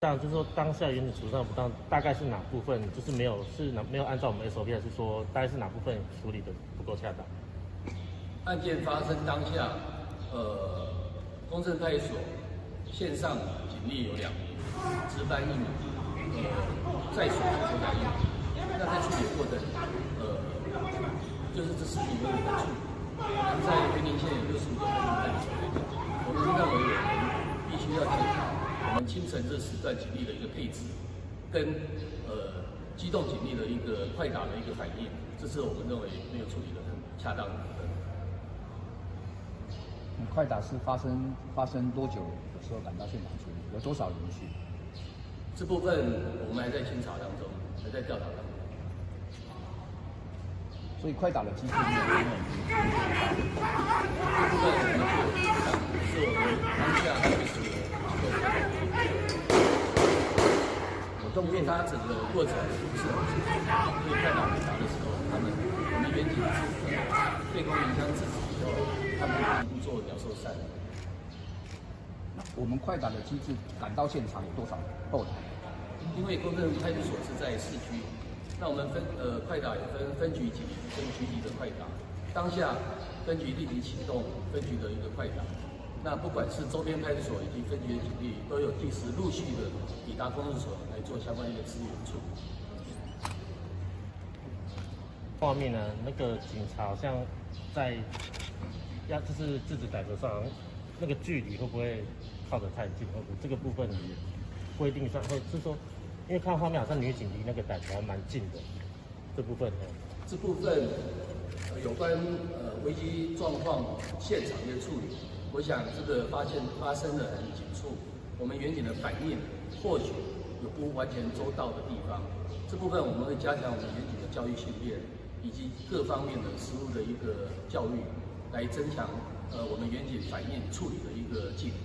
当就是说当下原警处置上不当，大概是哪部分就是没有按照我们 SOP， 还是说大概是哪部分处理的不够恰当？案件发生当下，公正派出所线上警力有2名，值班1名，在所就2名。那在处理的过程，就是这4名有在处理。我们在云林县有65个分派出所，我们认为我们必须要检讨我们清晨这时段警力的一个配置，跟机动警力的一个快打的一个反应，这是我们认为没有处理的很恰当的。快打是发生多久的时候赶到现场处理？有多少人去？这部分我们还在清查当中，还在调查当中。所以快打的机制没有很稳定。这部分我们是我们当下因为它整个过程不是很清楚，所以快打打的时候，我们原警对空鸣枪制止以后，他们已经做鸟兽散。我们快打的机制赶到现场有多少后台？因为公正派出所是在市区，那我们快打有分局级跟局级的快打，当下分局立即启动分局的一个快打。那不管是周边派出所以及分局的警力，都有第时陆续的抵达公证所来做相关的一个支援处理。画面呢，那个警察好像在就是制止歹徒上，那个距离会不会靠得太近？或者这个部分规定上，或者是说，因为看画面好像女警离那个歹徒还蛮近的，这部分呢？这部分有关危机状况现场的处理。我想这个发生的很紧促，我们远警的反应或许有不完全周到的地方，这部分我们会加强我们远警的教育训练，以及各方面的实务的一个教育，来增强我们远警反应处理的一个技能。